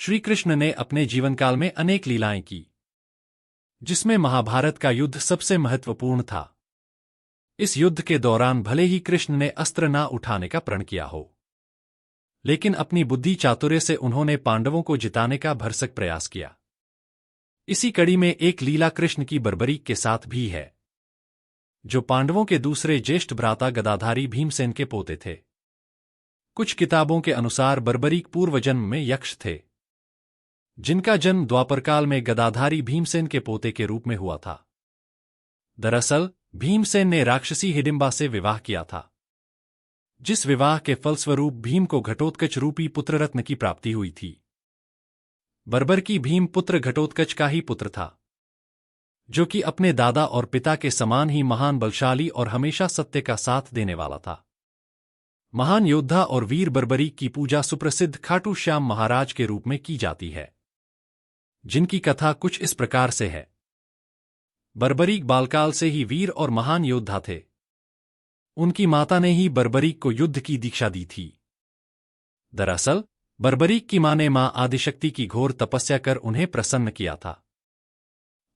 श्री कृष्ण ने अपने जीवनकाल में अनेक लीलाएं की, जिसमें महाभारत का युद्ध सबसे महत्वपूर्ण था। इस युद्ध के दौरान भले ही कृष्ण ने अस्त्र न उठाने का प्रण किया हो, लेकिन अपनी बुद्धि चातुर्य से उन्होंने पांडवों को जिताने का भरसक प्रयास किया। इसी कड़ी में एक लीला कृष्ण की बर्बरीक के साथ भी है, जो पांडवों के दूसरे ज्येष्ठ भ्राता गदाधारी भीमसेन के पोते थे। कुछ किताबों के अनुसार बर्बरीक पूर्व जन्म में यक्ष थे, जिनका जन्म द्वापरकाल में गदाधारी भीमसेन के पोते के रूप में हुआ था। दरअसल भीमसेन ने राक्षसी हिडिंबा से विवाह किया था, जिस विवाह के फलस्वरूप भीम को घटोत्कच रूपी पुत्ररत्न की प्राप्ति हुई थी। बर्बरकी भीम पुत्र घटोत्कच का ही पुत्र था, जो कि अपने दादा और पिता के समान ही महान बलशाली और हमेशा सत्य का साथ देने वाला था। महान योद्धा और वीर बर्बरीक की पूजा सुप्रसिद्ध खाटू श्याम महाराज के रूप में की जाती है, जिनकी कथा कुछ इस प्रकार से है। बर्बरीक बालकाल से ही वीर और महान योद्धा थे। उनकी माता ने ही बर्बरीक को युद्ध की दीक्षा दी थी। दरअसल बर्बरीक की मां ने मां आदिशक्ति की घोर तपस्या कर उन्हें प्रसन्न किया था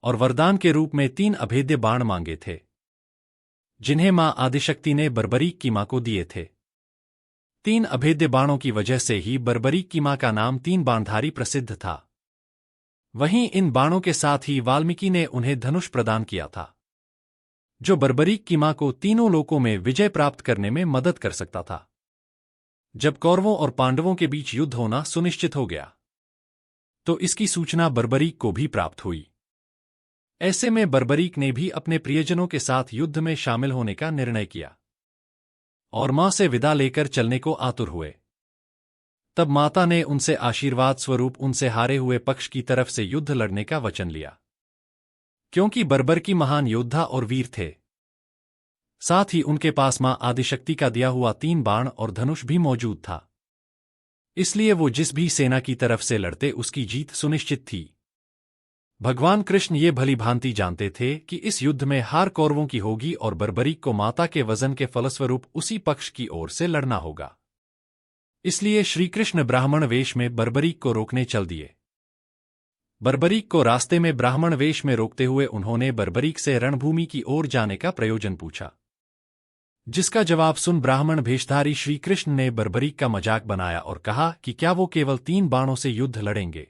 और वरदान के रूप में 3 अभेद्य बाण मांगे थे, जिन्हें मां आदिशक्ति ने बर्बरीक की मां को दिए थे। 3 अभेद्य बाणों की वजह से ही बर्बरीक की मां का नाम 3 बाणधारी प्रसिद्ध था। वहीं इन बाणों के साथ ही वाल्मीकि ने उन्हें धनुष प्रदान किया था, जो बर्बरीक की मां को तीनों लोकों में विजय प्राप्त करने में मदद कर सकता था। जब कौरवों और पांडवों के बीच युद्ध होना सुनिश्चित हो गया, तो इसकी सूचना बर्बरीक को भी प्राप्त हुई। ऐसे में बर्बरीक ने भी अपने प्रियजनों के साथ युद्ध में शामिल होने का निर्णय किया और मां से विदा लेकर चलने को आतुर हुए। तब माता ने उनसे आशीर्वाद स्वरूप उनसे हारे हुए पक्ष की तरफ से युद्ध लड़ने का वचन लिया, क्योंकि बर्बरकी महान योद्धा और वीर थे। साथ ही उनके पास मां आदिशक्ति का दिया हुआ 3 बाण और धनुष भी मौजूद था, इसलिए वो जिस भी सेना की तरफ से लड़ते उसकी जीत सुनिश्चित थी। भगवान कृष्ण ये भली भांति जानते थे कि इस युद्ध में हार कौरवों की होगी और बर्बरीक को माता के वजन के फलस्वरूप उसी पक्ष की ओर से लड़ना होगा। इसलिए श्रीकृष्ण ब्राह्मण वेश में बर्बरीक को रोकने चल दिए। बर्बरीक को रास्ते में ब्राह्मण वेश में रोकते हुए उन्होंने बर्बरीक से रणभूमि की ओर जाने का प्रयोजन पूछा, जिसका जवाब सुन ब्राह्मण भेषधारी श्रीकृष्ण ने बर्बरीक का मजाक बनाया और कहा कि क्या वो केवल 3 बाणों से युद्ध लड़ेंगे।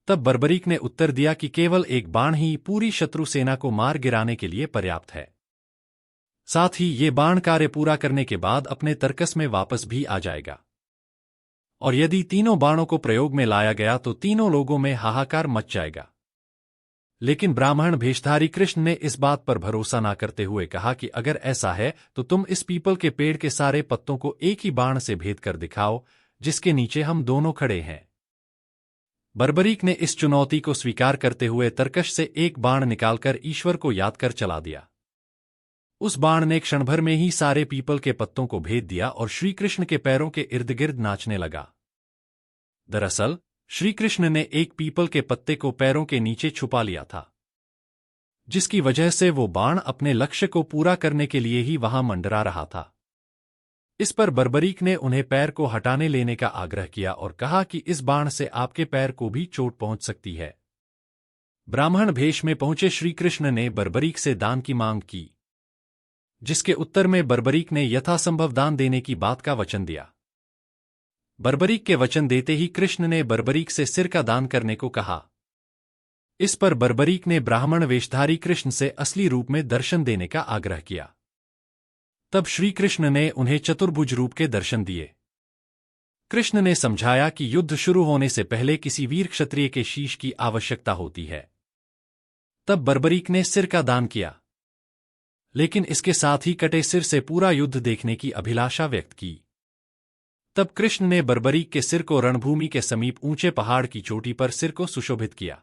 तब बर्बरीक ने उत्तर दिया कि केवल 1 बाण ही पूरी शत्रु सेना को मार गिराने के लिए पर्याप्त है। साथ ही ये बाण कार्य पूरा करने के बाद अपने तर्कस में वापस भी आ जाएगा, और यदि तीनों बाणों को प्रयोग में लाया गया तो तीनों लोगों में हाहाकार मच जाएगा। लेकिन ब्राह्मण भेषधारी कृष्ण ने इस बात पर भरोसा न करते हुए कहा कि अगर ऐसा है तो तुम इस पीपल के पेड़ के सारे पत्तों को एक ही बाण से भेद कर दिखाओ, जिसके नीचे हम दोनों खड़े हैं। बर्बरीक ने इस चुनौती को स्वीकार करते हुए तर्कश से 1 बाण निकालकर ईश्वर को याद कर चला दिया। उस बाण ने क्षण भर में ही सारे पीपल के पत्तों को भेद दिया और श्रीकृष्ण के पैरों के इर्द गिर्द नाचने लगा। दरअसल श्रीकृष्ण ने एक पीपल के पत्ते को पैरों के नीचे छुपा लिया था, जिसकी वजह से वो बाण अपने लक्ष्य को पूरा करने के लिए ही वहां मंडरा रहा था। इस पर बर्बरीक ने उन्हें पैर को हटाने लेने का आग्रह किया और कहा कि इस बाण से आपके पैर को भी चोट पहुंच सकती है। ब्राह्मण भेष में पहुंचे श्रीकृष्ण ने बर्बरीक से दान की मांग की, जिसके उत्तर में बर्बरीक ने यथासंभव दान देने की बात का वचन दिया। बर्बरीक के वचन देते ही कृष्ण ने बर्बरीक से सिर का दान करने को कहा। इस पर बर्बरीक ने ब्राह्मण वेशधारी कृष्ण से असली रूप में दर्शन देने का आग्रह किया। तब श्रीकृष्ण ने उन्हें चतुर्भुज रूप के दर्शन दिए। कृष्ण ने समझाया कि युद्ध शुरू होने से पहले किसी वीर क्षत्रिय के शीश की आवश्यकता होती है। तब बर्बरीक ने सिर का दान किया, लेकिन इसके साथ ही कटे सिर से पूरा युद्ध देखने की अभिलाषा व्यक्त की। तब कृष्ण ने बर्बरीक के सिर को रणभूमि के समीप ऊंचे पहाड़ की चोटी पर सिर को सुशोभित किया।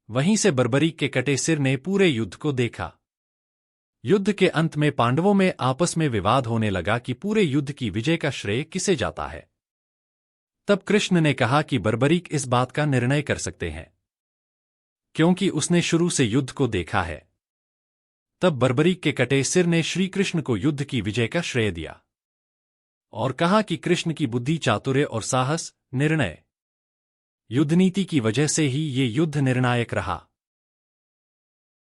वहीं से बर्बरीक के कटे सिर ने पूरे युद्ध को देखा। युद्ध के अंत में पांडवों में आपस में विवाद होने लगा कि पूरे युद्ध की विजय का श्रेय किसे जाता है। तब कृष्ण ने कहा कि बर्बरीक इस बात का निर्णय कर सकते हैं, क्योंकि उसने शुरू से युद्ध को देखा है। तब बर्बरीक के कटे सिर ने श्रीकृष्ण को युद्ध की विजय का श्रेय दिया और कहा कि कृष्ण की बुद्धि, चातुर्य और साहस, निर्णय युद्धनीति की वजह से ही ये युद्ध निर्णायक रहा।